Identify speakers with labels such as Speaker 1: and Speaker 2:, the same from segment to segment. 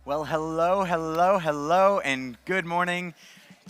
Speaker 1: Well, hello, hello, hello, and good morning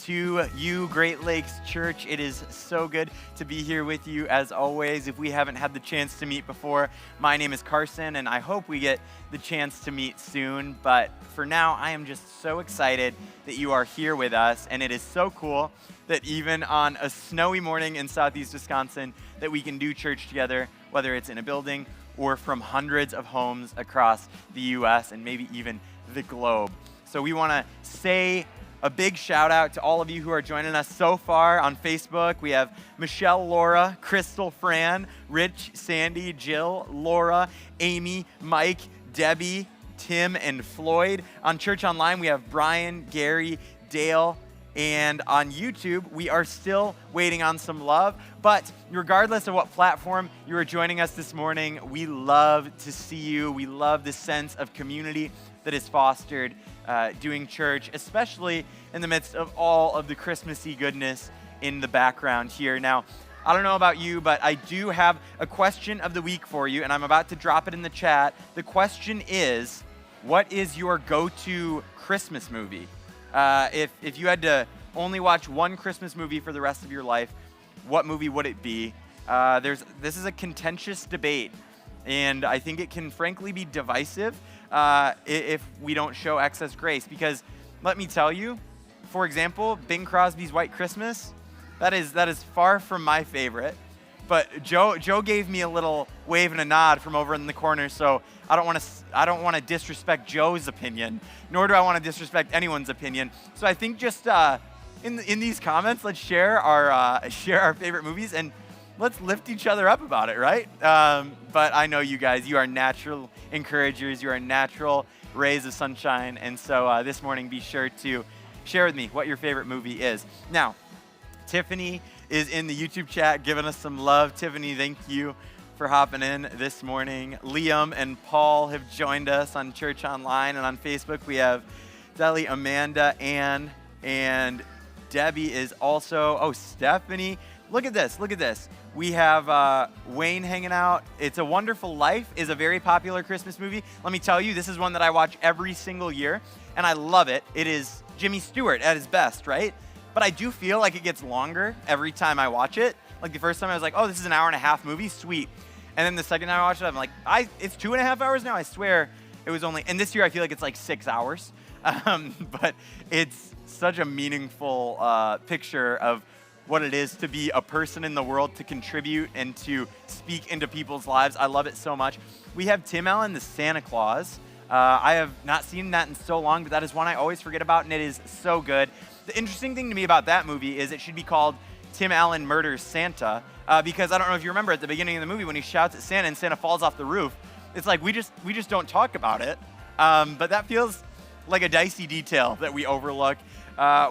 Speaker 1: to you, Great Lakes Church. It is so good to be here with you as always. If we haven't had the chance to meet before, my name is Carson, and I hope we get the chance to meet soon. But for now, I am just so excited that you are here with us, and it is so cool that even on a snowy morning in southeast Wisconsin, that we can do church together, whether it's in a building or from hundreds of homes across the U.S. and maybe even the globe. So we want to say a big shout out to all of you who are joining us so far on Facebook. We have Michelle, Laura, Crystal, Fran, Rich, Sandy, Jill, Laura, Amy, Mike, Debbie, Tim, and Floyd. On Church Online, we have Brian, Gary, Dale, and on YouTube, we are still waiting on some love. But regardless of what platform you are joining us this morning, we love to see you. We love the sense of community that is fostered doing church, especially in the midst of all of the Christmassy goodness in the background here. Now, I don't know about you, but I do have a question of the week for you, and I'm about to drop it in the chat. The question is, what is your go-to Christmas movie? If you had to only watch one Christmas movie for the rest of your life, what movie would it be? This is a contentious debate, and I think it can frankly be divisive if we don't show excess grace. Because let me tell you, for example, Bing Crosby's White Christmas, that is far from my favorite. But Joe gave me a little wave and a nod from over in the corner, so I don't want to disrespect Joe's opinion, nor do I want to disrespect anyone's opinion. So I think just in these comments, let's share our favorite movies and let's lift each other up about it, right? But I know you guys, you are natural encouragers, you are natural rays of sunshine, and so this morning be sure to share with me what your favorite movie is. Now, Tiffany is in the YouTube chat giving us some love. Tiffany, thank you for hopping in this morning. Liam and Paul have joined us on Church Online, and on Facebook we have Deli, Amanda, Ann, and Debbie is also, Stephanie. Look at this. We have Wayne hanging out. It's a Wonderful Life is a very popular Christmas movie. Let me tell you, this is one that I watch every single year, and I love it. It is Jimmy Stewart at his best, right? But I do feel like it gets longer every time I watch it. Like the first time I was like, oh, this is an 1.5-hour movie, sweet. And then the second time I watched it, I'm like, it's 2.5 hours now? I swear it was only, and this year I feel like it's like 6 hours. But it's such a meaningful picture of what it is to be a person in the world, to contribute and to speak into people's lives. I love it so much. We have Tim Allen, the Santa Claus. I have not seen that in so long, but that is one I always forget about, and it is so good. The interesting thing to me about that movie is it should be called Tim Allen Murders Santa, because I don't know if you remember at the beginning of the movie when he shouts at Santa and Santa falls off the roof. It's like we just don't talk about it, but that feels like a dicey detail that we overlook.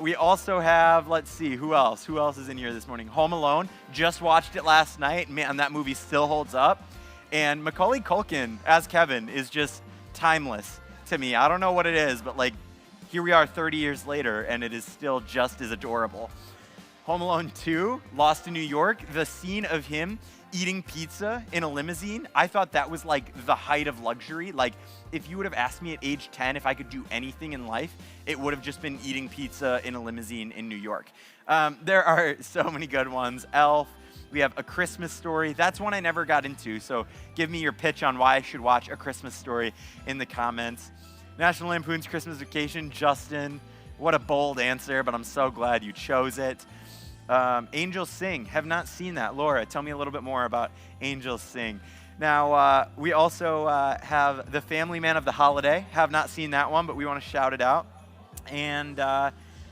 Speaker 1: We also have, let's see, who else? Who else is in here this morning? Home Alone. Just watched it last night. Man, that movie still holds up. And Macaulay Culkin as Kevin is just timeless to me. I don't know what it is, but like, here we are 30 years later, and it is still just as adorable. Home Alone 2, Lost in New York, the scene of him eating pizza in a limousine, I thought that was like the height of luxury. Like, if you would have asked me at age 10 if I could do anything in life, it would have just been eating pizza in a limousine in New York. There are so many good ones. Elf, we have A Christmas Story. That's one I never got into, so give me your pitch on why I should watch A Christmas Story in the comments. National Lampoon's Christmas Vacation, Justin, what a bold answer, but I'm so glad you chose it. Angels Sing, have not seen that. Laura, tell me a little bit more about Angels Sing. Now, we also have The Family Man of the Holiday, have not seen that one, but we want to shout it out. And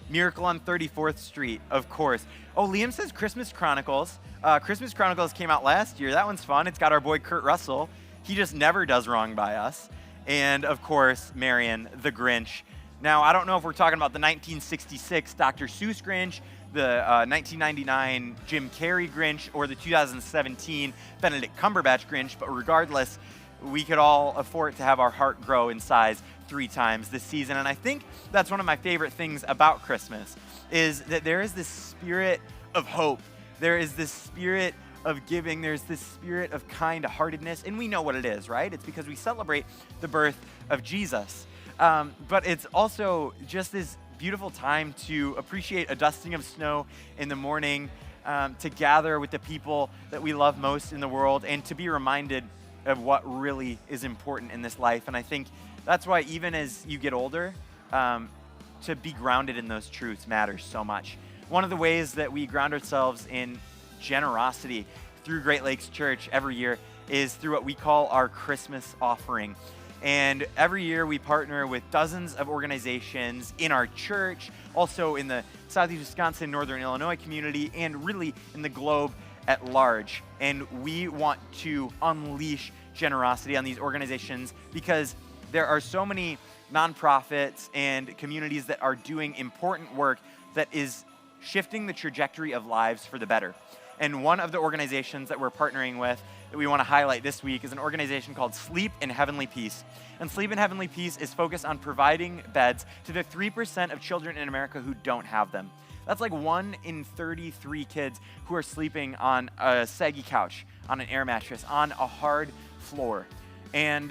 Speaker 1: Miracle on 34th Street, of course. Oh, Liam says Christmas Chronicles. Christmas Chronicles came out last year. That one's fun. It's got our boy Kurt Russell. He just never does wrong by us. And, of course, Marion, the Grinch. Now, I don't know if we're talking about the 1966 Dr. Seuss Grinch, the 1999 Jim Carrey Grinch, or the 2017 Benedict Cumberbatch Grinch, but regardless, we could all afford to have our heart grow in size 3 times this season. And I think that's one of my favorite things about Christmas, is that there is this spirit of hope. There is this spirit of giving. There's this spirit of kind-heartedness, and we know what it is, right? It's because we celebrate the birth of Jesus. But it's also just this beautiful time to appreciate a dusting of snow in the morning, to gather with the people that we love most in the world, and to be reminded of what really is important in this life. And I think that's why even as you get older, to be grounded in those truths matters so much. One of the ways that we ground ourselves in generosity through Great Lakes Church every year is through what we call our Christmas offering. And every year we partner with dozens of organizations in our church, also in the Southeast Wisconsin, Northern Illinois community, and really in the globe at large. And we want to unleash generosity on these organizations because there are so many nonprofits and communities that are doing important work that is shifting the trajectory of lives for the better. And one of the organizations that we're partnering with that we want to highlight this week is an organization called Sleep in Heavenly Peace. And Sleep in Heavenly Peace is focused on providing beds to the 3% of children in America who don't have them. That's like 1 in 33 kids who are sleeping on a saggy couch, on an air mattress, on a hard floor. And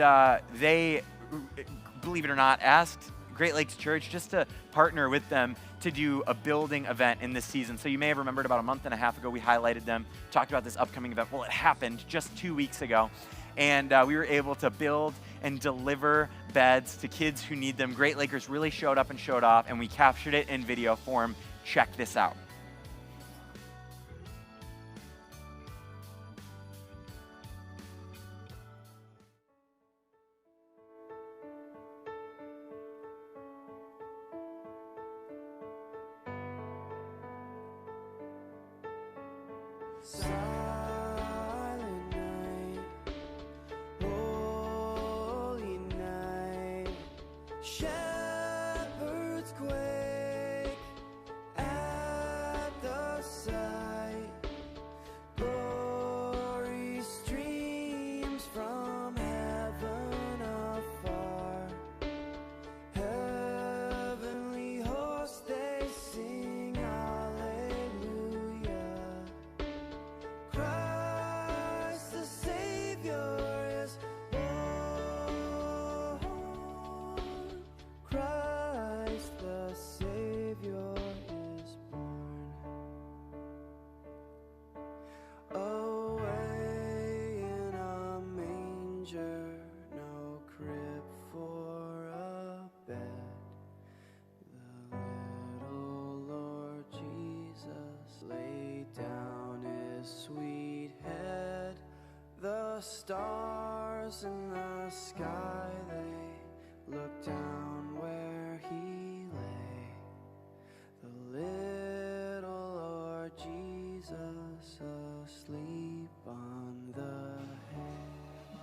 Speaker 1: they, believe it or not, asked Great Lakes Church just to partner with them to do a building event in this season. So you may have remembered about a month and a half ago, we highlighted them, talked about this upcoming event. Well, it happened just 2 weeks ago. And we were able to build and deliver beds to kids who need them. Great Lakers really showed up and showed off, and we captured it in video form. Check this out.
Speaker 2: Silent night, holy night, shepherds quake at the sight, glory streams from heaven afar, heavenly hosts they sing hallelujah. Christ the Savior is born. Christ the Savior is born. Away in a manger, no crib for a bed. The little Lord Jesus laid down his sweet head. The stars in the sky, they looked down where he lay. The little Lord Jesus asleep on the hay.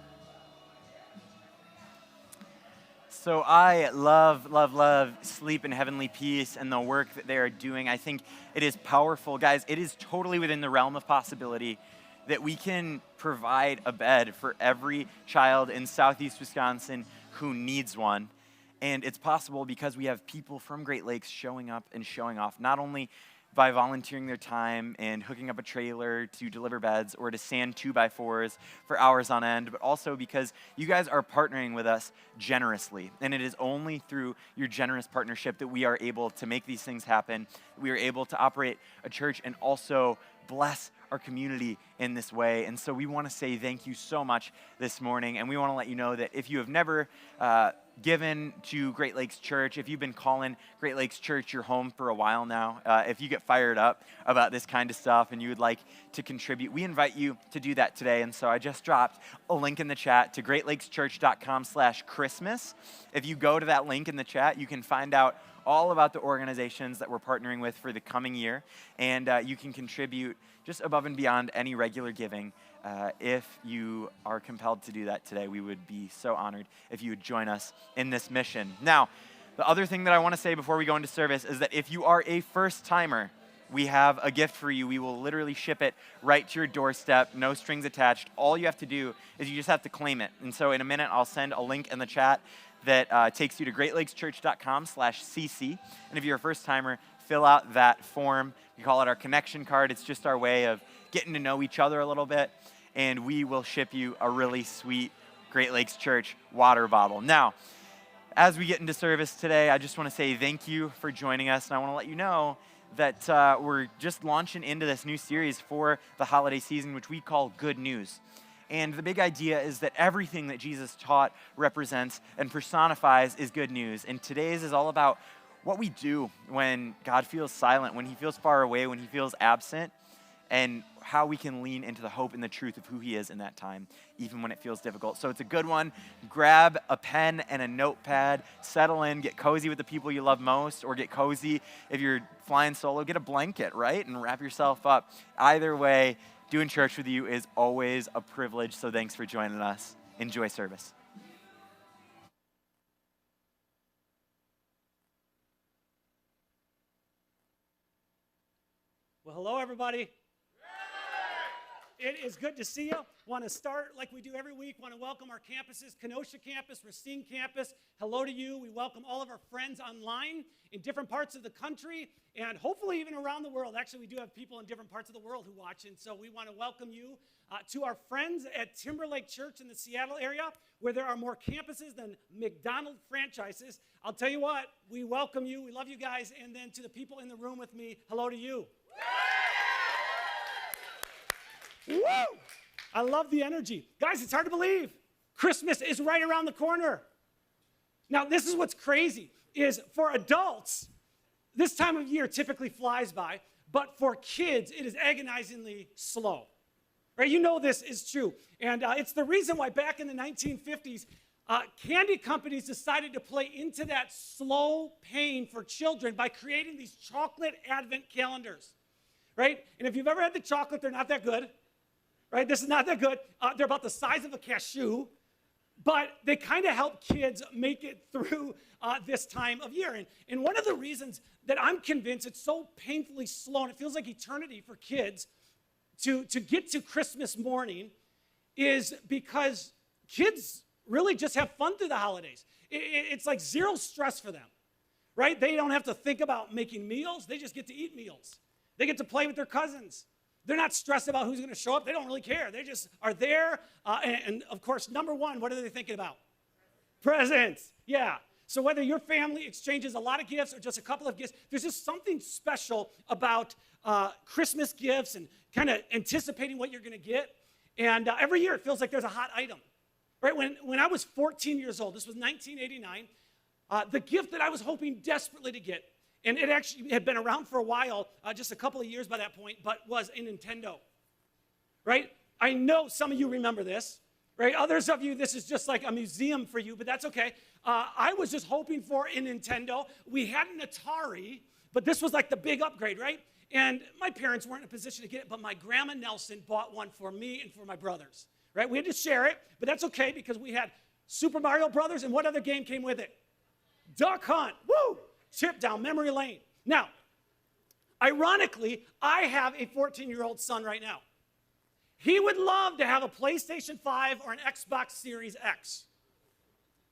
Speaker 1: So I love Sleep in Heavenly Peace and the work that they are doing. I think it is powerful. Guys, it is totally within the realm of possibility that we can provide a bed for every child in Southeast Wisconsin who needs one. And it's possible because we have people from Great Lakes showing up and showing off, not only by volunteering their time and hooking up a trailer to deliver beds or to sand 2x4s for hours on end, but also because you guys are partnering with us generously. And it is only through your generous partnership that we are able to make these things happen. We are able to operate a church and also bless our community in this way. And so we want to say thank you so much this morning. And we want to let you know that if you have never given to Great Lakes Church, if you've been calling Great Lakes Church your home for a while now, if you get fired up about this kind of stuff and you would like to contribute, we invite you to do that today. And so I just dropped a link in the chat to greatlakechurch.com/Christmas. If you go to that link in the chat, you can find out all about the organizations that we're partnering with for the coming year, and you can contribute just above and beyond any regular giving. If you are compelled to do that today, we would be so honored if you would join us in this mission. Now, the other thing that I want to say before we go into service is that if you are a first-timer, we have a gift for you. We will literally ship it right to your doorstep, no strings attached. All you have to do is you just have to claim it. And so in a minute, I'll send a link in the chat that takes you to greatlakechurch.com/cc. And if you're a first-timer, fill out that form. We call it our connection card. It's just our way of getting to know each other a little bit. And we will ship you a really sweet Great Lakes Church water bottle. Now, As we get into service today, I just want to say thank you for joining us, and I want to let you know that we're just launching into this new series for the holiday season, which we call Good News. And the big idea is that everything that Jesus taught, represents, and personifies is good news. And today's is all about what we do when God feels silent, when he feels far away, when he feels absent, and how we can lean into the hope and the truth of who he is in that time, even when it feels difficult. So it's a good one. Grab a pen and a notepad, settle in, get cozy with the people you love most, or get cozy if you're flying solo, get a blanket, right? And wrap yourself up. Either way, doing church with you is always a privilege, so thanks for joining us. Enjoy service.
Speaker 3: Well, hello, everybody. It is good to see you. Want to start like we do every week. Want to welcome our campuses, Kenosha campus, Racine campus. Hello to you. We welcome all of our friends online in different parts of the country and hopefully even around the world. Actually, we do have people in different parts of the world who watch, and so we want to welcome you to our friends at Timberlake Church in the Seattle area, where there are more campuses than McDonald's franchises. I'll tell you what, we welcome you. We love you guys. And then to the people in the room with me, hello to you. Woo! I love the energy. Guys, it's hard to believe. Christmas is right around the corner. Now, this is what's crazy, is for adults, this time of year typically flies by, but for kids, it is agonizingly slow. Right? You know this is true. And it's the reason why back in the 1950s, candy companies decided to play into that slow pain for children by creating these chocolate advent calendars. Right? And if you've ever had the chocolate, they're not that good. Right? This is not that good. They're about the size of a cashew, but they kind of help kids make it through this time of year. And one of the reasons that I'm convinced it's so painfully slow, and it feels like eternity for kids to get to Christmas morning, is because kids really just have fun through the holidays. It's like zero stress for them, right? They don't have to think about making meals. They just get to eat meals. They get to play with their cousins. They're not stressed about who's going to show up. They don't really care. They just are there. And of course, number one, what are they thinking about? Presents. Yeah. So whether your family exchanges a lot of gifts or just a couple of gifts, there's just something special about Christmas gifts and kind of anticipating what you're going to get. And every year it feels like there's a hot item. Right? When I was 14 years old, this was 1989, the gift that I was hoping desperately to get, and it actually had been around for a while, just a couple of years by that point, but was a Nintendo, right? I know some of you remember this, right? Others of you, this is just like a museum for you, but that's okay. I was just hoping for a Nintendo. We had an Atari, but this was like the big upgrade, right? And my parents weren't in a position to get it, but my grandma Nelson bought one for me and for my brothers, right? We had to share it, but that's okay because we had Super Mario Brothers, and what other game came with it? Duck Hunt. Woo! Trip down memory lane. Now, ironically, I have a 14-year-old son right now. He would love to have a PlayStation 5 or an Xbox Series X.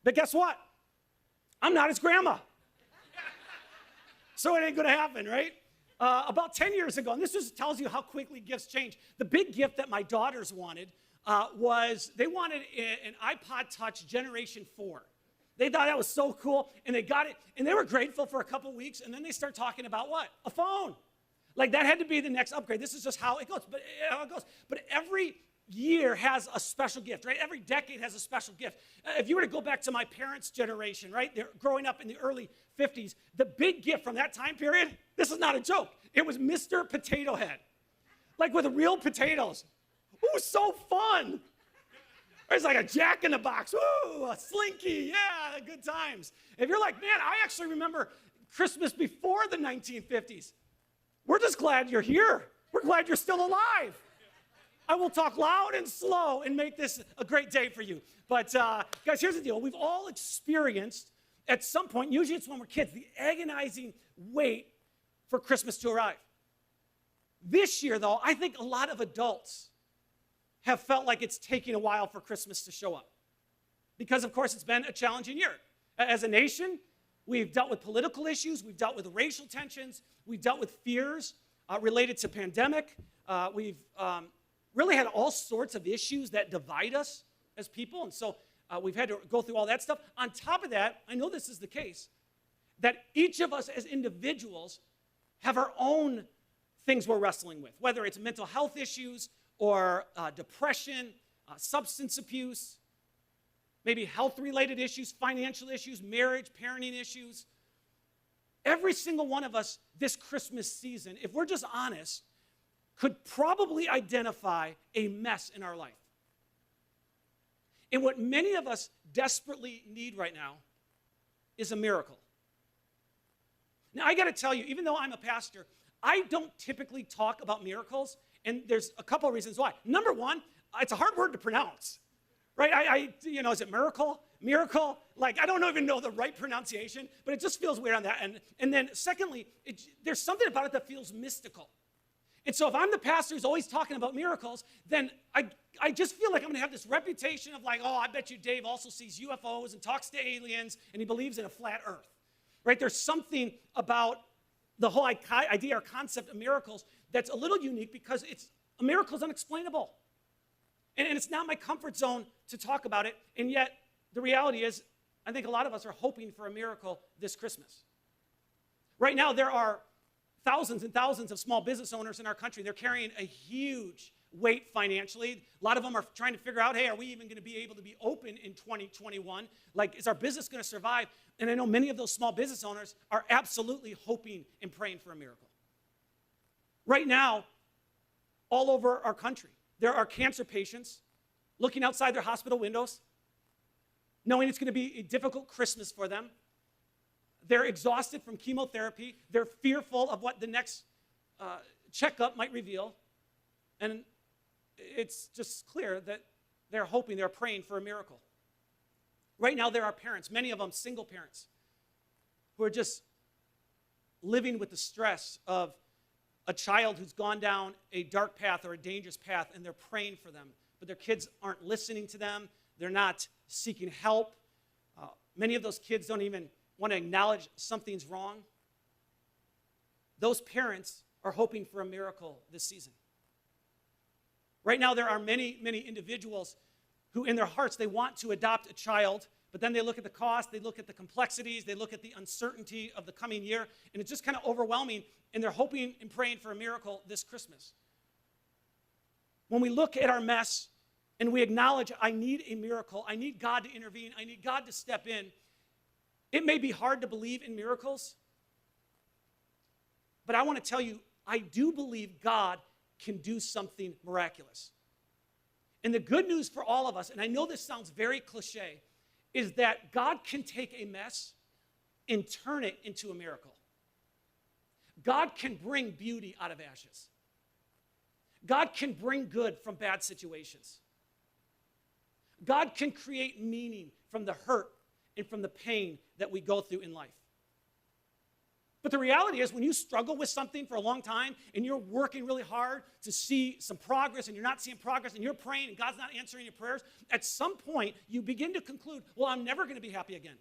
Speaker 3: But guess what? I'm not his grandma. So it ain't going to happen, right? About 10 years ago, and this just tells you how quickly gifts change, the big gift that my daughters wanted was they wanted an iPod Touch Generation 4. They thought that was so cool, and they got it, and they were grateful for a couple weeks, and then they start talking about what? A phone. Like that had to be the next upgrade. This is just how it goes. But every year has a special gift, right? Every decade has a special gift. If you were to go back to my parents' generation, right? They're growing up in the early 50s. The big gift from that time period, this is not a joke. It was Mr. Potato Head. Like with real potatoes. Ooh, so fun. It's like a Jack in the Box. Ooh, a Slinky. Yeah, good times. If you're like, man, I actually remember Christmas before the 1950s. We're just glad you're here. We're glad you're still alive. I will talk loud and slow and make this a great day for you. But guys, here's the deal. We've all experienced at some point, usually it's when we're kids, the agonizing wait for Christmas to arrive. This year, though, I think a lot of adults have felt like it's taking a while for Christmas to show up. Because, of course, it's been a challenging year. As a nation, we've dealt with political issues, we've dealt with racial tensions, we've dealt with fears related to pandemic. We've really had all sorts of issues that divide us as people. And so We've had to go through all that stuff. On top of that, I know this is the case, that each of us as individuals have our own things we're wrestling with, whether it's mental health issues or depression, substance abuse, maybe health-related issues, financial issues, marriage, parenting issues. Every single one of us this Christmas season, if we're just honest, could probably identify a mess in our life. And what many of us desperately need right now is a miracle. Now, I got to tell you, even though I'm a pastor, I don't typically talk about miracles, and there's a couple of reasons why. Number one, it's a hard word to pronounce, right? Is it miracle? Miracle? Like, I don't even know the right pronunciation, but it just feels weird on that end. And then secondly, there's something about it that feels mystical. And so if I'm the pastor who's always talking about miracles, then I just feel like I'm going to have this reputation of like, oh, I bet you Dave also sees UFOs and talks to aliens, and he believes in a flat earth, right? There's something about the whole idea or concept of miracles that's a little unique because a miracle is unexplainable. And it's not my comfort zone to talk about it, and yet the reality is I think a lot of us are hoping for a miracle this Christmas. Right now there are thousands and thousands of small business owners in our country. They're carrying a huge weight financially. A lot of them are trying to figure out, hey, are we even going to be able to be open in 2021? Like, is our business going to survive? And I know many of those small business owners are absolutely hoping and praying for a miracle. Right now, all over our country, there are cancer patients looking outside their hospital windows, knowing it's going to be a difficult Christmas for them. They're exhausted from chemotherapy. They're fearful of what the next checkup might reveal. And it's just clear that they're hoping, they're praying for a miracle. Right now, there are parents, many of them single parents, who are just living with the stress of a child who's gone down a dark path or a dangerous path, and they're praying for them. But their kids aren't listening to them. They're not seeking help. Many of those kids don't even want to acknowledge something's wrong. Those parents are hoping for a miracle this season. Right now, there are many, many individuals who in their hearts, they want to adopt a child, but then they look at the cost, they look at the complexities, they look at the uncertainty of the coming year, and it's just kind of overwhelming, and they're hoping and praying for a miracle this Christmas. When we look at our mess and we acknowledge, I need a miracle, I need God to intervene, I need God to step in, it may be hard to believe in miracles, but I want to tell you, I do believe God can do something miraculous. And the good news for all of us, and I know this sounds very cliche, is that God can take a mess and turn it into a miracle. God can bring beauty out of ashes. God can bring good from bad situations. God can create meaning from the hurt and from the pain that we go through in life. But the reality is when you struggle with something for a long time and you're working really hard to see some progress and you're not seeing progress and you're praying and God's not answering your prayers, at some point you begin to conclude, well, I'm never going to be happy again.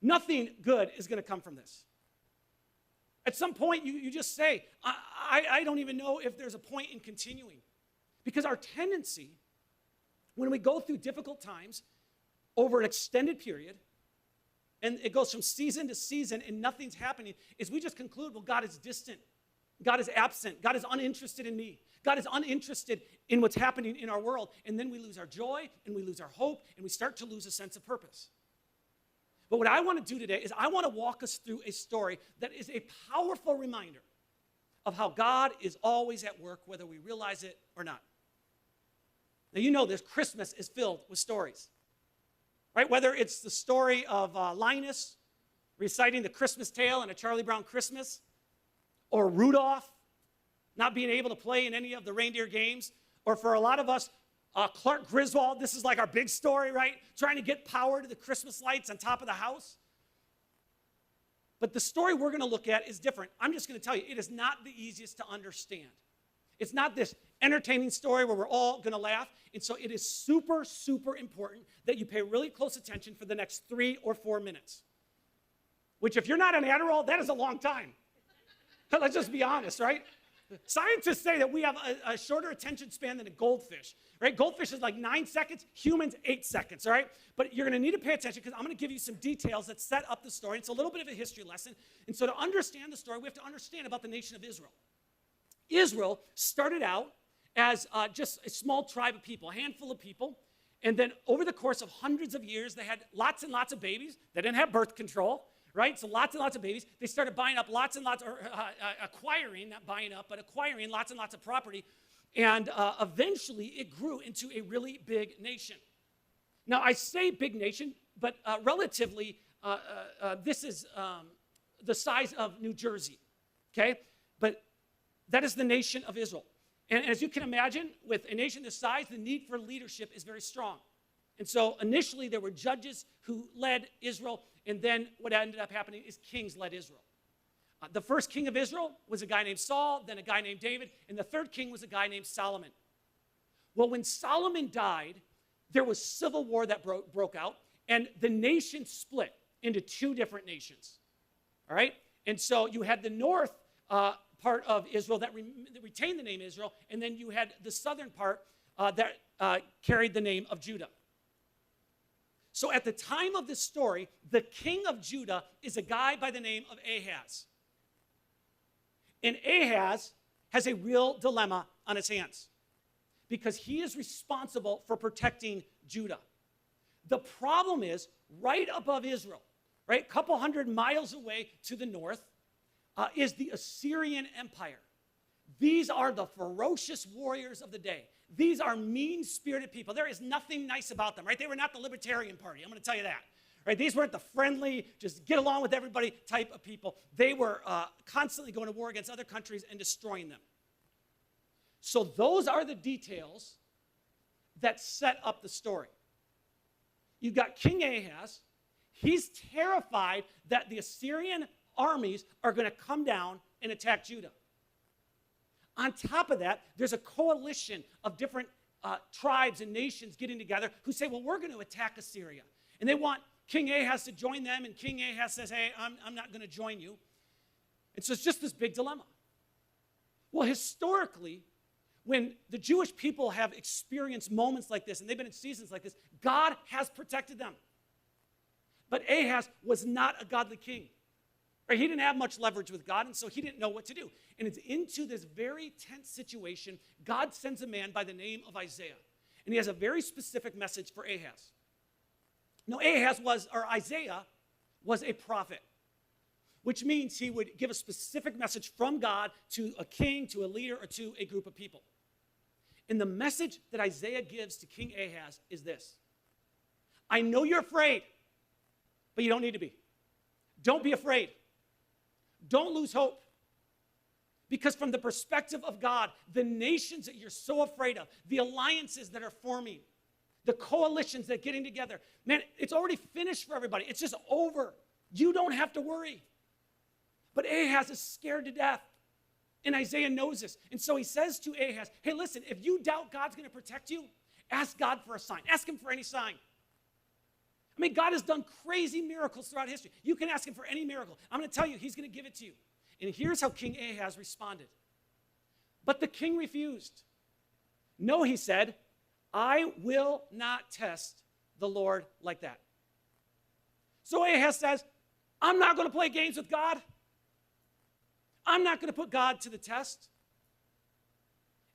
Speaker 3: Nothing good is going to come from this. At some point you just say, I don't even know if there's a point in continuing. Because our tendency when we go through difficult times over an extended period, and it goes from season to season and nothing's happening, is we just conclude, well, God is distant. God is absent. God is uninterested in me. God is uninterested in what's happening in our world. And then we lose our joy and we lose our hope and we start to lose a sense of purpose. But what I want to do today is I want to walk us through a story that is a powerful reminder of how God is always at work, whether we realize it or not. Now, you know this, Christmas is filled with stories. Right? Whether it's the story of Linus reciting the Christmas tale in A Charlie Brown Christmas, or Rudolph not being able to play in any of the reindeer games, or for a lot of us, Clark Griswold, this is like our big story, right? Trying to get power to the Christmas lights on top of the house. But the story we're going to look at is different. I'm just going to tell you, it is not the easiest to understand. It's not this entertaining story where we're all going to laugh. And so it is super, super important that you pay really close attention for the next 3 or 4 minutes. Which if you're not on Adderall, that is a long time. Let's just be honest, right? Scientists say that we have a shorter attention span than a goldfish, right? Goldfish is like 9 seconds, humans 8 seconds, all right? But you're going to need to pay attention because I'm going to give you some details that set up the story. It's a little bit of a history lesson. And so to understand the story, we have to understand about the nation of Israel. Israel started out as just a small tribe of people, a handful of people. And then over the course of hundreds of years, they had lots and lots of babies. They didn't have birth control, right? So lots and lots of babies. They started buying up lots and lots, or acquiring, not buying up, but acquiring lots and lots of property. And eventually it grew into a really big nation. Now, I say big nation, but relatively, this is the size of New Jersey, okay? But that is the nation of Israel. And as you can imagine, with a nation this size, the need for leadership is very strong. And so initially there were judges who led Israel, and then what ended up happening is kings led Israel. The first king of Israel was a guy named Saul, then a guy named David, and the third king was a guy named Solomon. Well, when Solomon died, there was civil war that broke out, and the nation split into 2 different nations. All right? And so you had the north part of Israel that retained the name Israel, and then you had the southern part that carried the name of Judah. So at the time of this story, the king of Judah is a guy by the name of Ahaz. And Ahaz has a real dilemma on his hands because he is responsible for protecting Judah. The problem is, right above Israel, right, a couple hundred miles away to the north, is the Assyrian Empire. These are the ferocious warriors of the day. These are mean-spirited people. There is nothing nice about them, right? They were not the Libertarian Party, I'm going to tell you that. Right? These weren't the friendly, just get along with everybody type of people. They were constantly going to war against other countries and destroying them. So those are the details that set up the story. You've got King Ahaz. He's terrified that the Assyrian armies are going to come down and attack Judah. On top of that, there's a coalition of different tribes and nations getting together who say, well, we're going to attack Assyria. And they want King Ahaz to join them, and King Ahaz says, hey, I'm not going to join you. And so it's just this big dilemma. Well, historically, when the Jewish people have experienced moments like this, and they've been in seasons like this, God has protected them. But Ahaz was not a godly king. Right? He didn't have much leverage with God, and so he didn't know what to do. And it's into this very tense situation, God sends a man by the name of Isaiah. And he has a very specific message for Ahaz. Now, Isaiah was a prophet, which means he would give a specific message from God to a king, to a leader, or to a group of people. And the message that Isaiah gives to King Ahaz is this: I know you're afraid, but you don't need to be. Don't be afraid. Don't lose hope. Because from the perspective of God, the nations that you're so afraid of, the alliances that are forming, the coalitions that are getting together, man, it's already finished for everybody. It's just over. You don't have to worry. But Ahaz is scared to death. And Isaiah knows this. And so he says to Ahaz, hey, listen, if you doubt God's going to protect you, ask God for a sign. Ask him for any sign. I mean, God has done crazy miracles throughout history. You can ask him for any miracle. I'm going to tell you, he's going to give it to you. And here's how King Ahaz responded. But the king refused. No, he said, I will not test the Lord like that. So Ahaz says, I'm not going to play games with God. I'm not going to put God to the test.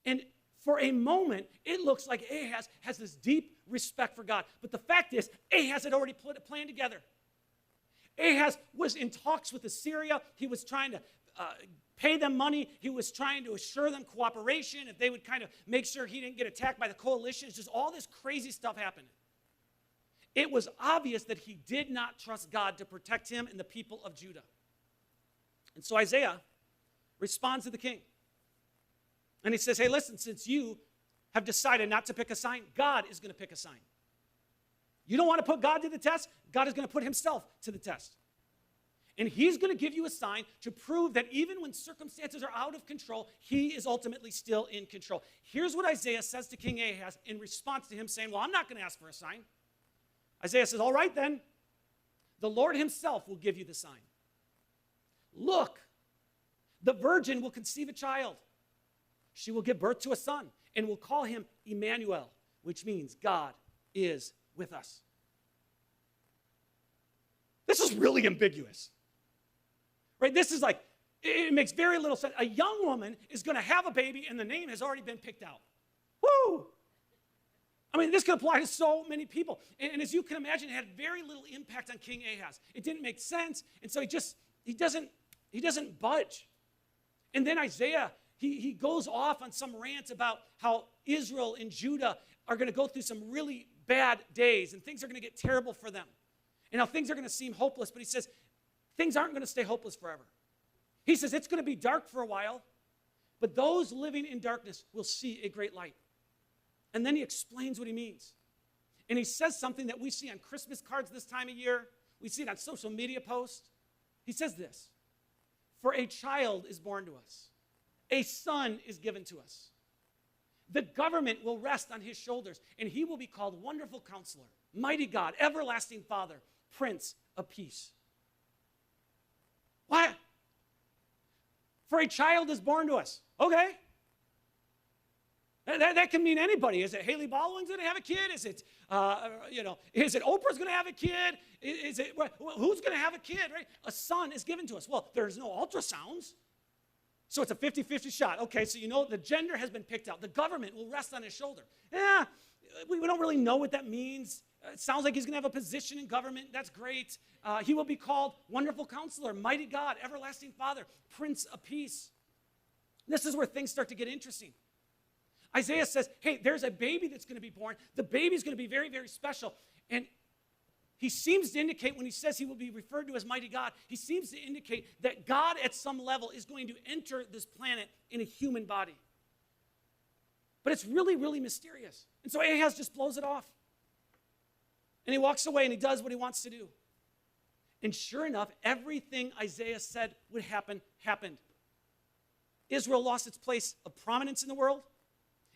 Speaker 3: And for a moment, it looks like Ahaz has this deep respect for God. But the fact is, Ahaz had already put a plan together. Ahaz was in talks with Assyria. He was trying to pay them money. He was trying to assure them cooperation if they would kind of make sure he didn't get attacked by the coalition. It's just all this crazy stuff happening. It was obvious that he did not trust God to protect him and the people of Judah. And so Isaiah responds to the king. And he says, hey, listen, since you have decided not to pick a sign, God is going to pick a sign. You don't want to put God to the test? God is going to put himself to the test. And he's going to give you a sign to prove that even when circumstances are out of control, he is ultimately still in control. Here's what Isaiah says to King Ahaz in response to him saying, well, I'm not going to ask for a sign. Isaiah says, all right then, the Lord himself will give you the sign. Look, the virgin will conceive a child She will give birth to a son, and will call him Emmanuel, which means God is with us. This is really ambiguous, right? This is like, it makes very little sense. A young woman is going to have a baby, and the name has already been picked out. Woo! I mean, this can apply to so many people. And as you can imagine, it had very little impact on King Ahaz. It didn't make sense, and so he doesn't budge. And then Isaiah, he goes off on some rant about how Israel and Judah are going to go through some really bad days, and things are going to get terrible for them. And how things are going to seem hopeless, but he says, things aren't going to stay hopeless forever. He says, it's going to be dark for a while, but those living in darkness will see a great light. And then he explains what he means. And he says something that we see on Christmas cards this time of year. We see it on social media posts. He says this, for a child is born to us. A son is given to us. The government will rest on his shoulders, and he will be called Wonderful Counselor, Mighty God, Everlasting Father, Prince of Peace. What? For a child is born to us. Okay. That can mean anybody. Is it Haley Baldwin's going to have a kid? Is it, is it Oprah's going to have a kid? Who's going to have a kid, right? A son is given to us. Well, there's no ultrasounds. So it's a 50-50 shot. Okay, so you know the gender has been picked out. The government will rest on his shoulder. Yeah, we don't really know what that means. It sounds like he's going to have a position in government. That's great. He will be called Wonderful Counselor, Mighty God, Everlasting Father, Prince of Peace. This is where things start to get interesting. Isaiah says, hey, there's a baby that's going to be born. The baby's going to be very, very special. And he seems to indicate when he says he will be referred to as Mighty God, he seems to indicate that God at some level is going to enter this planet in a human body. But it's really, really mysterious. And so Ahaz just blows it off. And he walks away and he does what he wants to do. And sure enough, everything Isaiah said would happen, happened. Israel lost its place of prominence in the world.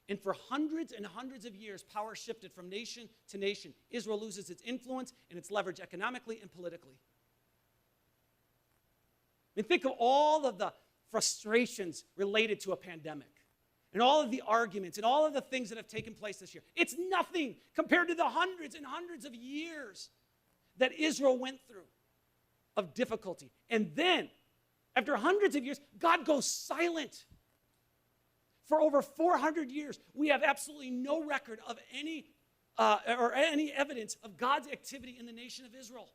Speaker 3: And for hundreds and hundreds of years, power shifted from nation to nation. Israel loses its influence and its leverage economically and politically. I mean, think of all of the frustrations related to a pandemic and all of the arguments and all of the things that have taken place this year. It's nothing compared to the hundreds and hundreds of years that Israel went through of difficulty. And then, after hundreds of years, God goes silent. For over 400 years, we have absolutely no record of any evidence of God's activity in the nation of Israel.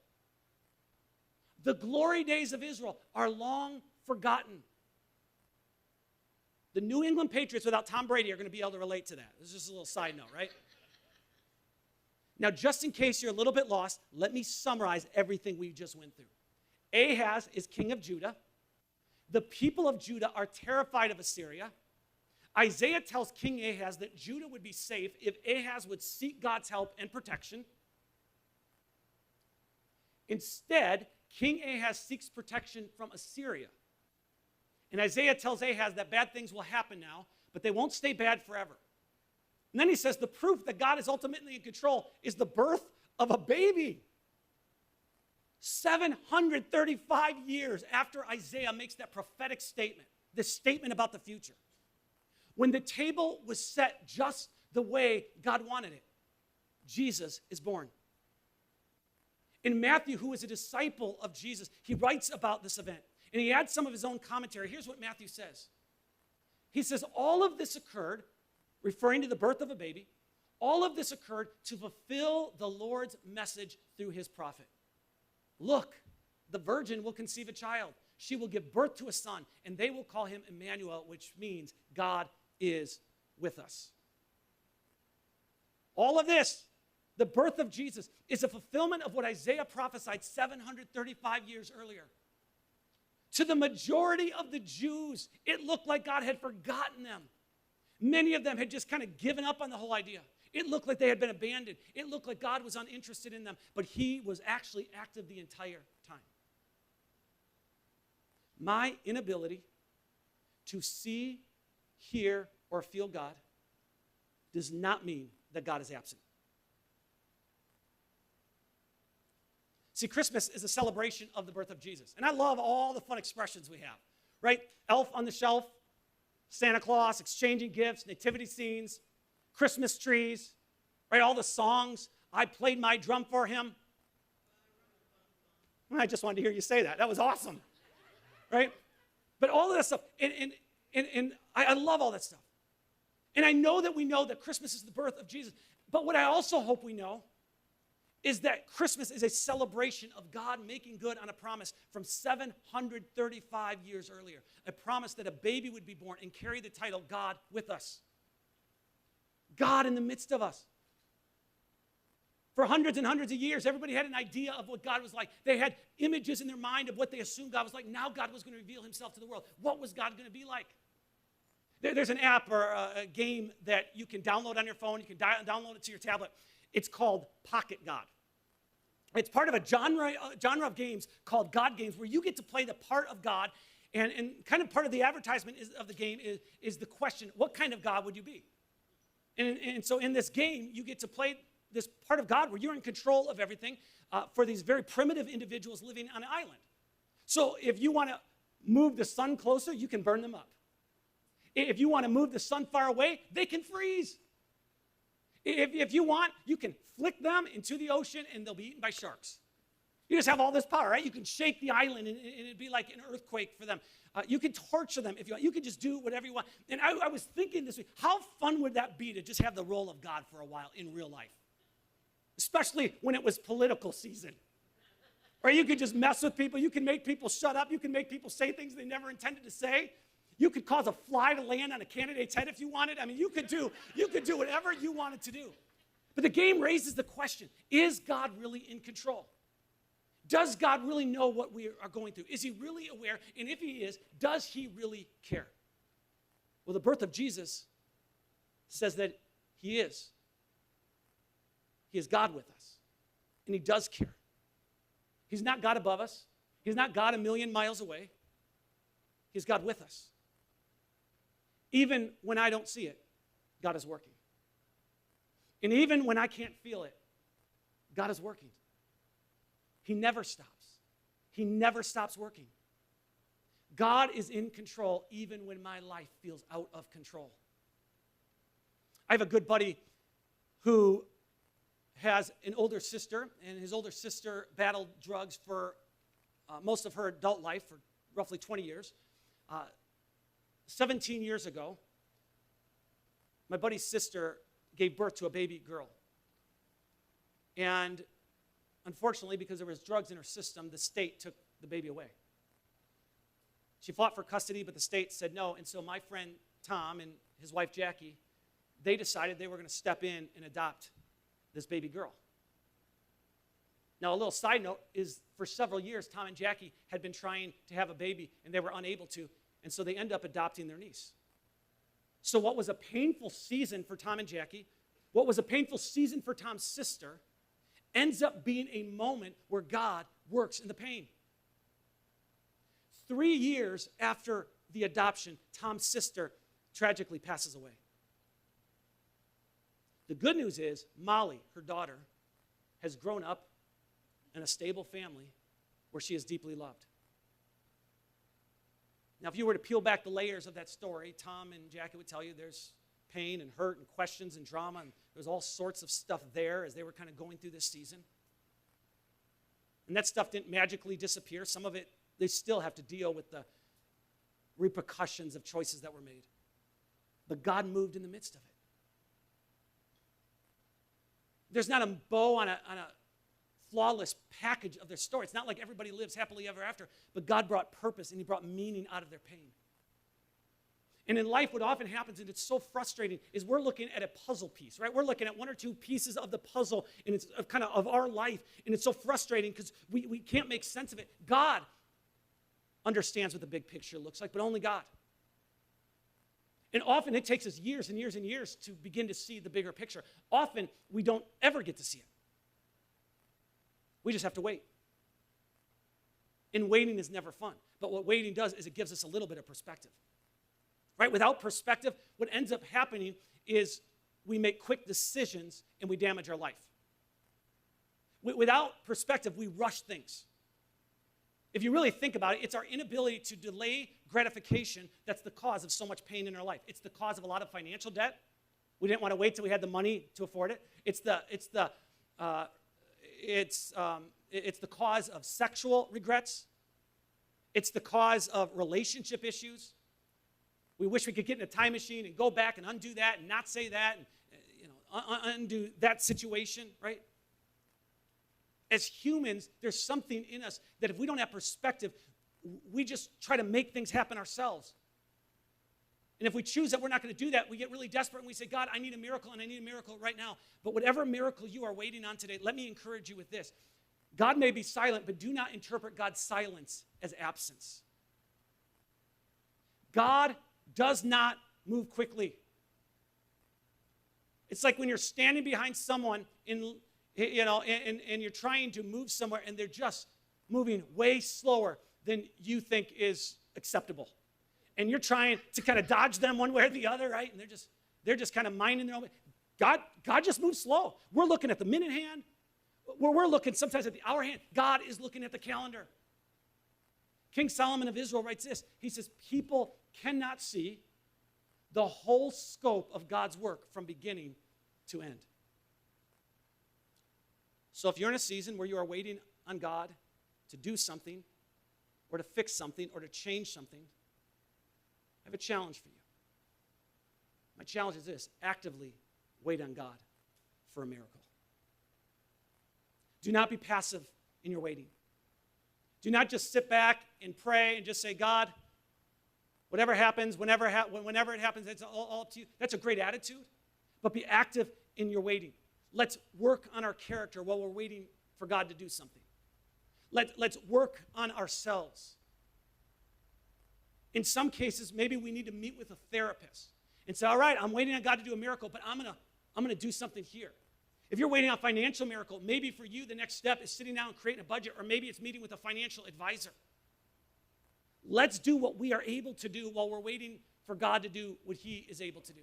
Speaker 3: The glory days of Israel are long forgotten. The New England Patriots without Tom Brady are going to be able to relate to that. This is just a little side note, right? Now, just in case you're a little bit lost, let me summarize everything we just went through. Ahaz is king of Judah. The people of Judah are terrified of Assyria. Isaiah tells King Ahaz that Judah would be safe if Ahaz would seek God's help and protection. Instead, King Ahaz seeks protection from Assyria. And Isaiah tells Ahaz that bad things will happen now, but they won't stay bad forever. And then he says the proof that God is ultimately in control is the birth of a baby. 735 years after Isaiah makes that prophetic statement, this statement about the future. When the table was set just the way God wanted it, Jesus is born. In Matthew, who is a disciple of Jesus, he writes about this event. And he adds some of his own commentary. Here's what Matthew says. He says, all of this occurred, referring to the birth of a baby, all of this occurred to fulfill the Lord's message through his prophet. Look, the virgin will conceive a child. She will give birth to a son, and they will call him Emmanuel, which means God is with us. All of this, the birth of Jesus, is a fulfillment of what Isaiah prophesied 735 years earlier. To the majority of the Jews, it looked like God had forgotten them. Many of them had just kind of given up on the whole idea. It looked like they had been abandoned. It looked like God was uninterested in them, but he was actually active the entire time. My inability to see, hear, or feel God does not mean that God is absent. See, Christmas is a celebration of the birth of Jesus. And I love all the fun expressions we have, right? Elf on the shelf, Santa Claus, exchanging gifts, nativity scenes, Christmas trees, right? All the songs. I played my drum for him. I just wanted to hear you say that. That was awesome, right? But all of that stuff, and I love all that stuff. And I know that Christmas is the birth of Jesus. But what I also hope we know is that Christmas is a celebration of God making good on a promise from 735 years earlier. A promise that a baby would be born and carry the title, God with us. God in the midst of us. For hundreds and hundreds of years, everybody had an idea of what God was like. They had images in their mind of what they assumed God was like. Now God was going to reveal himself to the world. What was God going to be like? There's an app or a game that you can download on your phone. You can download it to your tablet. It's called Pocket God. It's part of a genre of games called God games where you get to play the part of God, and kind of part of the advertisement of the game is the question, what kind of God would you be? And so in this game, you get to play this part of God where you're in control of everything for these very primitive individuals living on an island. So if you want to move the sun closer, you can burn them up. If you want to move the sun far away, they can freeze. If you want, you can flick them into the ocean and they'll be eaten by sharks. You just have all this power, right? You can shake the island and it'd be like an earthquake for them. You can torture them if you want. You can just do whatever you want. And I was thinking this week, how fun would that be to just have the role of God for a while in real life? Especially when it was political season. Or you could just mess with people. You can make people shut up. You can make people say things they never intended to say. You could cause a fly to land on a candidate's head if you wanted. I mean, you could do whatever you wanted to do. But the game raises the question, is God really in control? Does God really know what we are going through? Is he really aware? And if he is, does he really care? Well, the birth of Jesus says that he is. He is God with us. And he does care. He's not God above us. He's not God a million miles away. He's God with us. Even when I don't see it, God is working. And even when I can't feel it, God is working. He never stops. He never stops working. God is in control even when my life feels out of control. I have a good buddy who has an older sister, and his older sister battled drugs for most of her adult life, for roughly 20 years. 17 years ago, my buddy's sister gave birth to a baby girl. And unfortunately, because there was drugs in her system, the state took the baby away. She fought for custody, but the state said no. And so my friend Tom and his wife Jackie, they decided they were going to step in and adopt this baby girl. Now, a little side note is for several years, Tom and Jackie had been trying to have a baby, and they were unable to. And so they end up adopting their niece. So what was a painful season for Tom and Jackie, what was a painful season for Tom's sister, ends up being a moment where God works in the pain. 3 years after the adoption, Tom's sister tragically passes away. The good news is Molly, her daughter, has grown up in a stable family where she is deeply loved. Now, if you were to peel back the layers of that story, Tom and Jackie would tell you there's pain and hurt and questions and drama, and there's all sorts of stuff there as they were kind of going through this season. And that stuff didn't magically disappear. Some of it, they still have to deal with the repercussions of choices that were made. But God moved in the midst of it. There's not a bow on a flawless package of their story. It's not like everybody lives happily ever after, but God brought purpose and he brought meaning out of their pain. And in life, what often happens, and it's so frustrating, is we're looking at a puzzle piece, right? We're looking at one or two pieces of the puzzle, and it's kind of our life, and it's so frustrating because we can't make sense of it. God understands what the big picture looks like, but only God. And often it takes us years and years and years to begin to see the bigger picture. Often we don't ever get to see it. We just have to wait. And waiting is never fun. But what waiting does is it gives us a little bit of perspective. Right? Without perspective, what ends up happening is we make quick decisions and we damage our life. Without perspective, we rush things. If you really think about it, it's our inability to delay gratification that's the cause of so much pain in our life. It's the cause of a lot of financial debt. We didn't want to wait till we had the money to afford it. It's the cause of sexual regrets. It's the cause of relationship issues. We wish we could get in a time machine and go back and undo that and not say that and undo that situation, right? As humans, there's something in us that if we don't have perspective, we just try to make things happen ourselves. And if we choose that we're not going to do that, we get really desperate and we say, God, I need a miracle and I need a miracle right now. But whatever miracle you are waiting on today, let me encourage you with this. God may be silent, but do not interpret God's silence as absence. God does not move quickly. It's like when you're standing behind someone and you're trying to move somewhere and they're just moving way slower than you think is acceptable. And you're trying to kind of dodge them one way or the other, right? And they're just kind of minding their own way. God just moves slow. We're looking at the minute hand. We're looking sometimes at the hour hand. God is looking at the calendar. King Solomon of Israel writes this. He says, people cannot see the whole scope of God's work from beginning to end. So if you're in a season where you are waiting on God to do something or to fix something or to change something, I have a challenge for you. My challenge is this: actively wait on God for a miracle. Do not be passive in your waiting. Do not just sit back and pray and just say, God, whatever happens, whenever it happens, it's all up to you. That's a great attitude, but be active in your waiting. Let's work on our character while we're waiting for God to do something. Let's work on ourselves. In some cases, maybe we need to meet with a therapist and say, all right, I'm waiting on God to do a miracle, but I'm gonna do something here. If you're waiting on a financial miracle, maybe for you the next step is sitting down and creating a budget, or maybe it's meeting with a financial advisor. Let's do what we are able to do while we're waiting for God to do what he is able to do.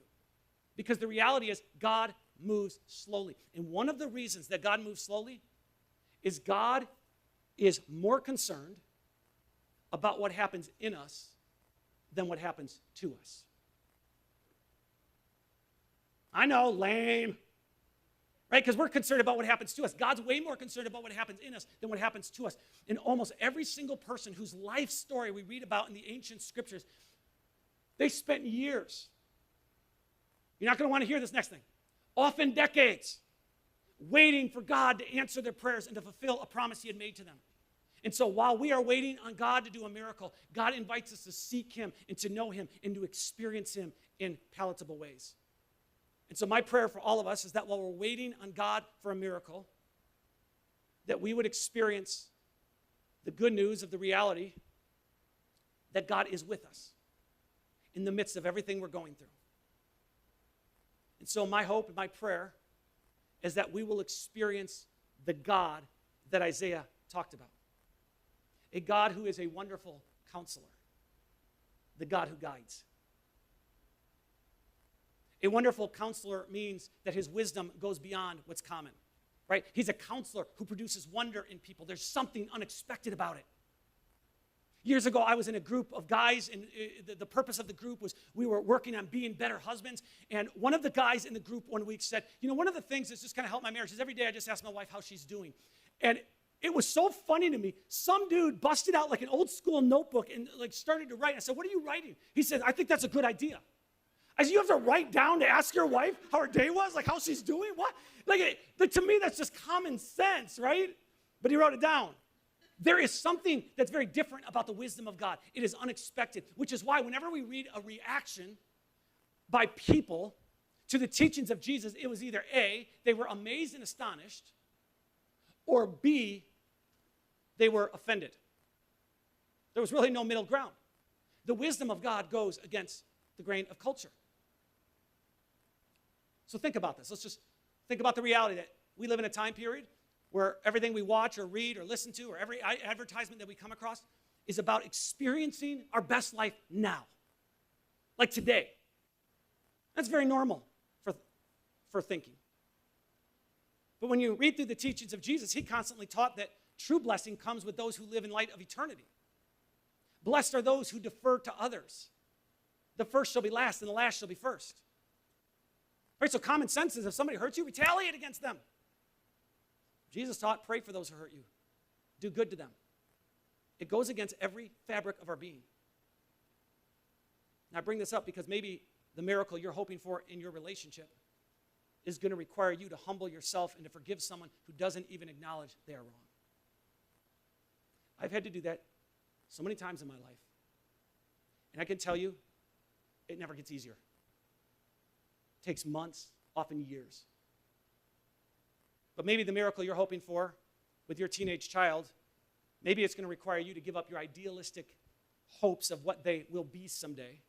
Speaker 3: Because the reality is God moves slowly. And one of the reasons that God moves slowly is God is more concerned about what happens in us than what happens to us. I know, lame. Right? Because we're concerned about what happens to us. God's way more concerned about what happens in us than what happens to us. And almost every single person whose life story we read about in the ancient scriptures, they spent years. You're not going to want to hear this next thing. Often decades, waiting for God to answer their prayers and to fulfill a promise he had made to them. And so while we are waiting on God to do a miracle, God invites us to seek him and to know him and to experience him in palatable ways. And so my prayer for all of us is that while we're waiting on God for a miracle, that we would experience the good news of the reality that God is with us in the midst of everything we're going through. And so my hope and my prayer is that we will experience the God that Isaiah talked about. A God who is a wonderful counselor, the God who guides. A wonderful counselor means that his wisdom goes beyond what's common, right? He's a counselor who produces wonder in people. There's something unexpected about it. Years ago, I was in a group of guys, and the purpose of the group was we were working on being better husbands. And one of the guys in the group one week said, one of the things that's just kind of helped my marriage is every day I just ask my wife how she's doing. And it was so funny to me. Some dude busted out like an old school notebook and started to write. I said, what are you writing? He said, I think that's a good idea. I said, you have to write down to ask your wife how her day was, like how she's doing? What? To me, that's just common sense, right? But he wrote it down. There is something that's very different about the wisdom of God. It is unexpected, which is why whenever we read a reaction by people to the teachings of Jesus, it was either A, they were amazed and astonished, or B, they were offended. There was really no middle ground. The wisdom of God goes against the grain of culture. So think about this. Let's just think about the reality that we live in a time period where everything we watch or read or listen to or every advertisement that we come across is about experiencing our best life now, like today. That's very normal for thinking. But when you read through the teachings of Jesus, he constantly taught that True blessing comes with those who live in light of eternity. Blessed are those who defer to others. The first shall be last, and the last shall be first. Right, so common sense is if somebody hurts you, retaliate against them. Jesus taught, pray for those who hurt you. Do good to them. It goes against every fabric of our being. Now, I bring this up because maybe the miracle you're hoping for in your relationship is going to require you to humble yourself and to forgive someone who doesn't even acknowledge they are wrong. I've had to do that so many times in my life. And I can tell you, it never gets easier. It takes months, often years. But maybe the miracle you're hoping for with your teenage child, maybe it's going to require you to give up your idealistic hopes of what they will be someday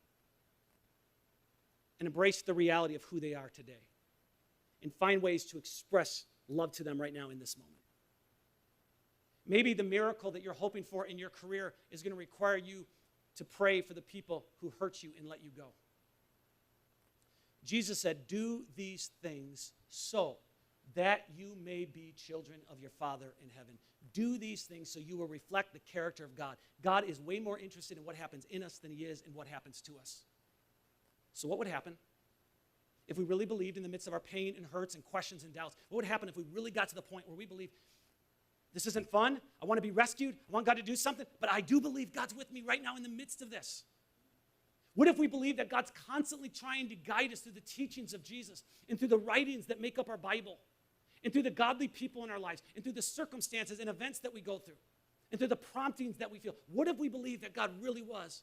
Speaker 3: and embrace the reality of who they are today and find ways to express love to them right now in this moment. Maybe the miracle that you're hoping for in your career is going to require you to pray for the people who hurt you and let you go. Jesus said, do these things so that you may be children of your Father in heaven. Do these things so you will reflect the character of God. God is way more interested in what happens in us than he is in what happens to us. So what would happen if we really believed in the midst of our pain and hurts and questions and doubts? What would happen if we really got to the point where we believe, this isn't fun, I want to be rescued, I want God to do something, but I do believe God's with me right now in the midst of this? What if we believe that God's constantly trying to guide us through the teachings of Jesus and through the writings that make up our Bible and through the godly people in our lives and through the circumstances and events that we go through and through the promptings that we feel? What if we believe that God really was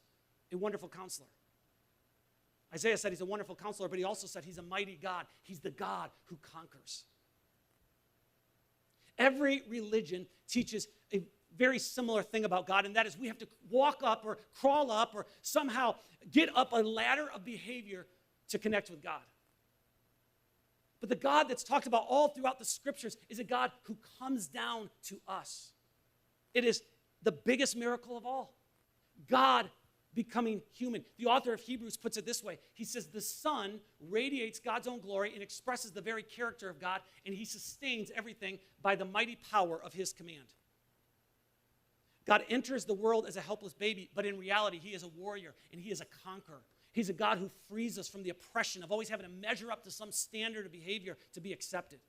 Speaker 3: a wonderful counselor? Isaiah said he's a wonderful counselor, but he also said he's a mighty God. He's the God who conquers. Every religion teaches a very similar thing about God, and that is we have to walk up or crawl up or somehow get up a ladder of behavior to connect with God. But the God that's talked about all throughout the scriptures is a God who comes down to us. It is the biggest miracle of all. God becoming human. The author of Hebrews puts it this way. He says the Son radiates God's own glory and expresses the very character of God, and he sustains everything by the mighty power of his command. God enters the world as a helpless baby, but in reality, he is a warrior and he is a conqueror. He's a God who frees us from the oppression of always having to measure up to some standard of behavior to be accepted.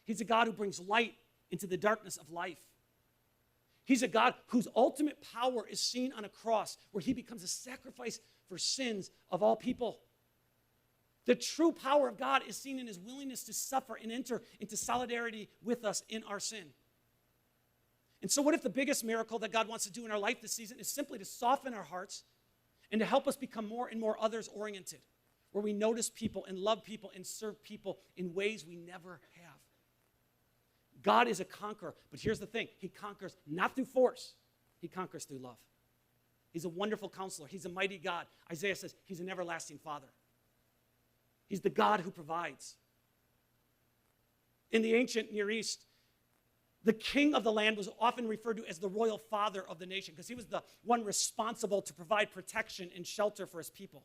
Speaker 3: He's a God who brings light into the darkness of life. He's a God whose ultimate power is seen on a cross where he becomes a sacrifice for sins of all people. The true power of God is seen in his willingness to suffer and enter into solidarity with us in our sin. And so what if the biggest miracle that God wants to do in our life this season is simply to soften our hearts and to help us become more and more others-oriented, where we notice people and love people and serve people in ways we never have. God is a conqueror, but here's the thing. He conquers not through force. He conquers through love. He's a wonderful counselor. He's a mighty God. Isaiah says he's an everlasting Father. He's the God who provides. In the ancient Near East, the king of the land was often referred to as the royal father of the nation because he was the one responsible to provide protection and shelter for his people.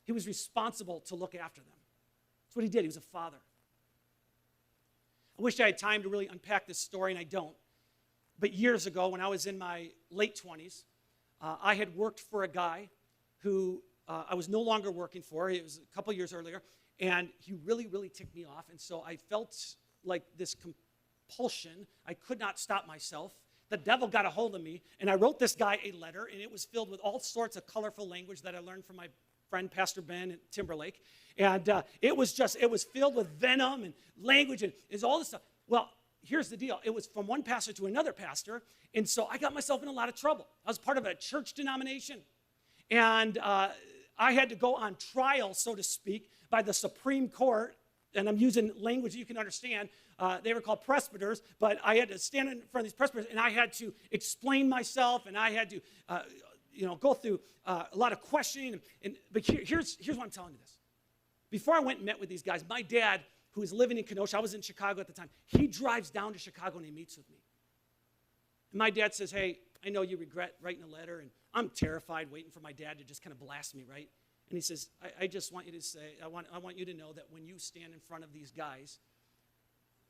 Speaker 3: He was responsible to look after them. That's what he did. He was a father. I wish I had time to really unpack this story, and I don't. But years ago, when I was in my late 20s, I had worked for a guy who I was no longer working for. It was a couple years earlier, and he really, really ticked me off. And so I felt like this compulsion. I could not stop myself. The devil got a hold of me, and I wrote this guy a letter, and it was filled with all sorts of colorful language that I learned from my friend Pastor Ben at Timberlake. And it was filled with venom and language and is all this stuff. Well, here's the deal. It was from one pastor to another pastor, and so I got myself in a lot of trouble. I was part of a church denomination, and I had to go on trial, so to speak, by the Supreme Court, and I'm using language you can understand. They were called presbyters, but I had to stand in front of these presbyters, and I had to explain myself, and I had to go through a lot of questioning. But here's why I'm telling you this. Before I went and met with these guys, my dad, who was living in Kenosha, I was in Chicago at the time, he drives down to Chicago and he meets with me. And my dad says, hey, I know you regret writing a letter, and I'm terrified waiting for my dad to just kind of blast me, right? And he says, I just want you to say, I want you to know that when you stand in front of these guys,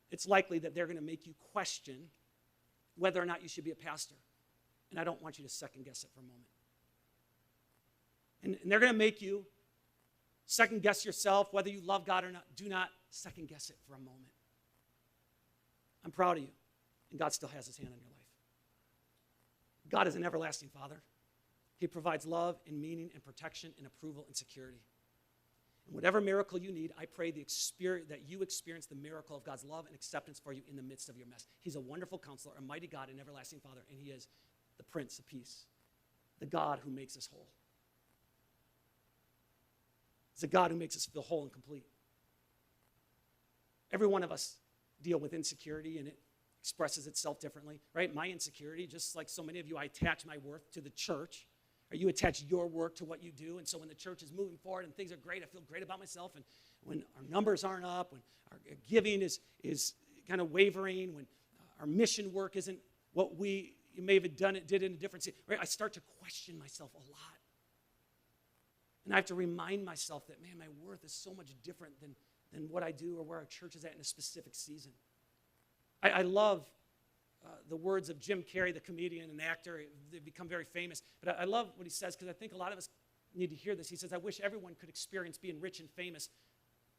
Speaker 3: it's likely that they're going to make you question whether or not you should be a pastor. And I don't want you to second guess it for a moment. And they're going to make you second guess yourself whether you love God or not. Do not second guess it for a moment. I'm proud of you, and God still has his hand on your life. God is an everlasting Father. He provides love and meaning and protection and approval and security. And whatever miracle you need, I pray that you experience the miracle of God's love and acceptance for you in the midst of your mess. He's a wonderful counselor, a mighty God, an everlasting Father, and he is the Prince of Peace, the God who makes us whole. He's a God who makes us feel whole and complete. Every one of us deal with insecurity, and it expresses itself differently, right? My insecurity, just like so many of you, I attach my worth to the church. Or you attach your work to what you do, and so when the church is moving forward and things are great, I feel great about myself, and when our numbers aren't up, when our giving is kind of wavering, when our mission work isn't what you may have did in a different city, right? I start to question myself a lot. And I have to remind myself that, man, my worth is so much different than what I do or where our church is at in a specific season. I love the words of Jim Carrey, the comedian and actor. They've become very famous. But I love what he says because I think a lot of us need to hear this. He says, I wish everyone could experience being rich and famous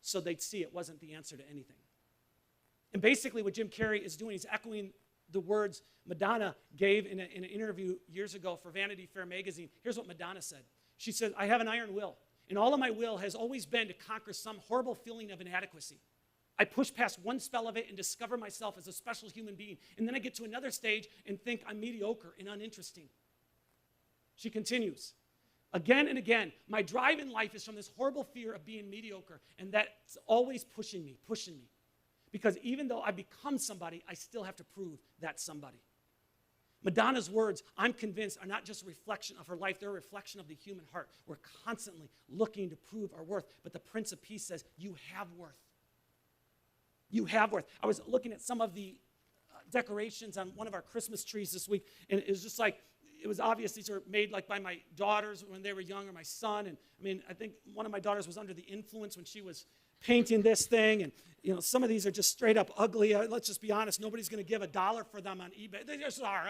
Speaker 3: so they'd see it wasn't the answer to anything. And basically what Jim Carrey is doing, he's echoing the words Madonna gave in an interview years ago for Vanity Fair magazine. Here's what Madonna said. She said, I have an iron will, and all of my will has always been to conquer some horrible feeling of inadequacy. I push past one spell of it and discover myself as a special human being. And then I get to another stage and think I'm mediocre and uninteresting. She continues, again and again, my drive in life is from this horrible fear of being mediocre, and that's always pushing me. Because even though I become somebody, I still have to prove that's somebody. Madonna's words, I'm convinced, are not just a reflection of her life, they're a reflection of the human heart. We're constantly looking to prove our worth, but the Prince of Peace says, you have worth. You have worth. I was looking at some of the decorations on one of our Christmas trees this week, and it was just like, it was obvious these are made like by my daughters when they were young, or my son. And I mean, I think one of my daughters was under the influence when she was painting this thing. And you know, some of these are just straight up ugly. Let's just be honest. Nobody's going to give $1 for them on eBay. They just are.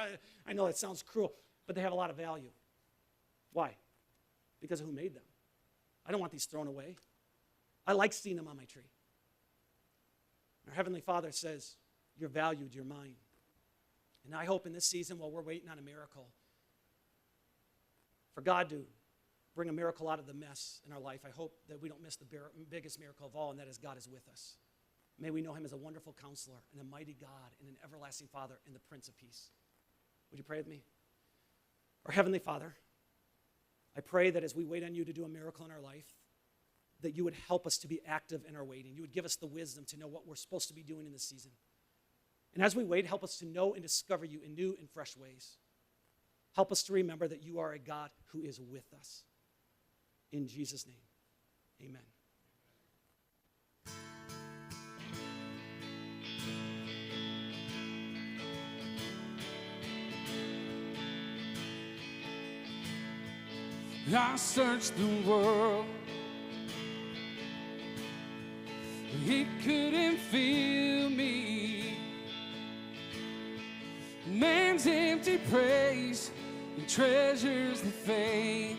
Speaker 3: I know it sounds cruel, but they have a lot of value. Why? Because of who made them. I don't want these thrown away. I like seeing them on my tree. Our Heavenly Father says, you're valued, you're mine. And I hope in this season, while we're waiting on a miracle, for God to bring a miracle out of the mess in our life, I hope that we don't miss the biggest miracle of all, and that is God is with us. May we know him as a wonderful counselor and a mighty God and an everlasting Father and the Prince of Peace. Would you pray with me? Our Heavenly Father, I pray that as we wait on you to do a miracle in our life, that you would help us to be active in our waiting. You would give us the wisdom to know what we're supposed to be doing in this season. And as we wait, help us to know and discover you in new and fresh ways. Help us to remember that you are a God who is with us. In Jesus' name, amen.
Speaker 2: I searched the world, it couldn't fill me. Man's empty praise and treasures that fade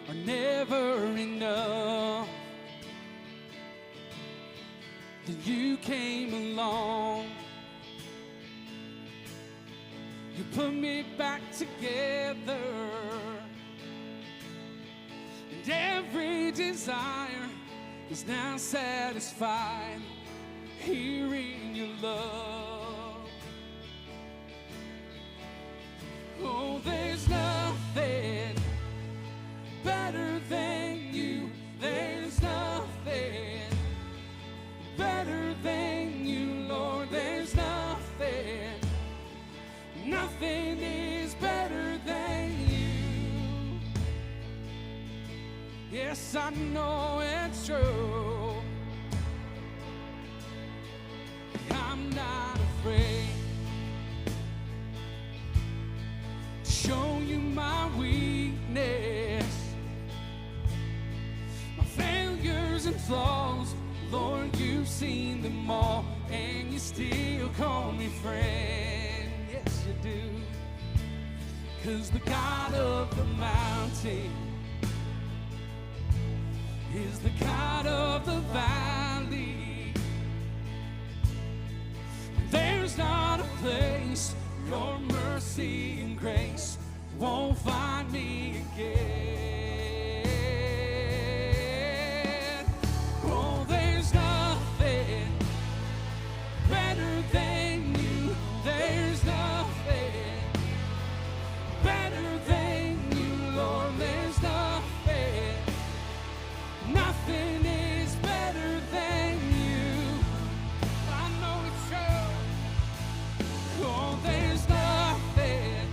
Speaker 2: are never enough. Then you came along, you put me back together, and every desire is now satisfied here in your love. Oh, there's nothing better than you. There's nothing better than you, Lord. There's nothing is better than you. Yes, I know it's true. I'm not afraid to show you my weakness, my failures and flaws. Lord, you've seen them all, and you still call me friend. Yes, you do. 'Cause the God of the mountain is the God of the valley. There's not a place your mercy and grace won't find me again. Oh, there's nothing better than you. There's nothing better than you, Lord. There's nothing. Nothing is better than you. I know it's true. Oh, there's nothing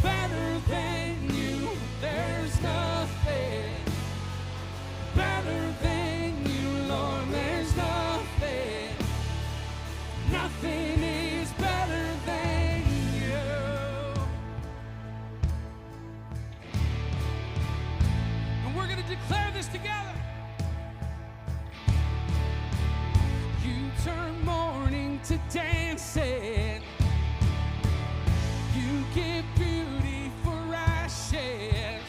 Speaker 2: better than you. There's nothing better than you, Lord. There's nothing. Nothing is better than you. And we're going to declare this together. You turn mourning to dancing. You give beauty for ashes.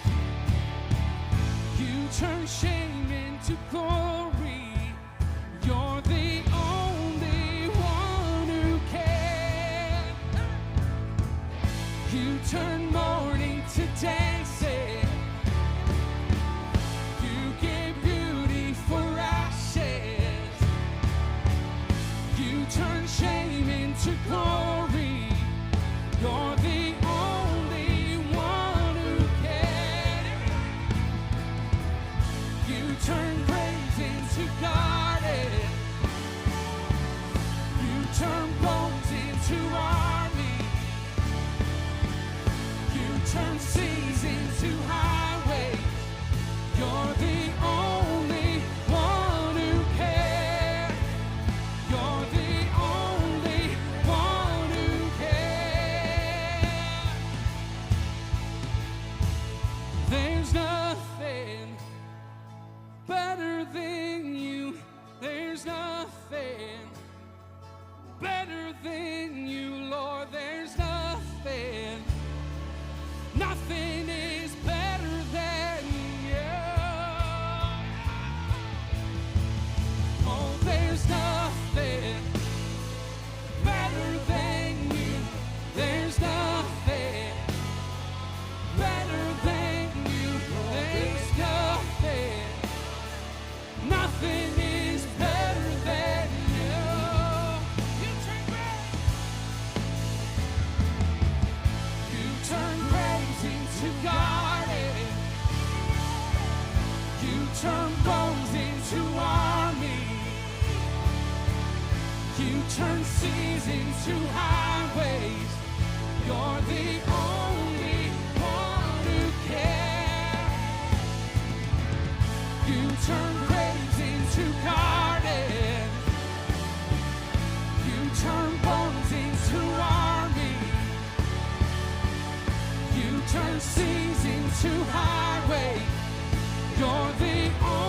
Speaker 2: You turn shame into glory. You're the only one who can. You turn mourning to dancing. You give beauty for ashes. You turn shame into glory. You're the only one who can. You turn praise into garden. You turn bones into army. You turn seas into highways. You're the only one who can. You're the only one who can. There's nothing better than you. There's nothing better than you, Lord. There's nothing. Nothing is better than you. Oh, there's nothing better than you. There's nothing better than you. There's nothing. Nothing is better than you. You turn praise into garden. You turn bones into army. You turn seas into highways. You're the only one who can. You turn praise into garden. You turn bones into army. You turn seas into highway. You're the only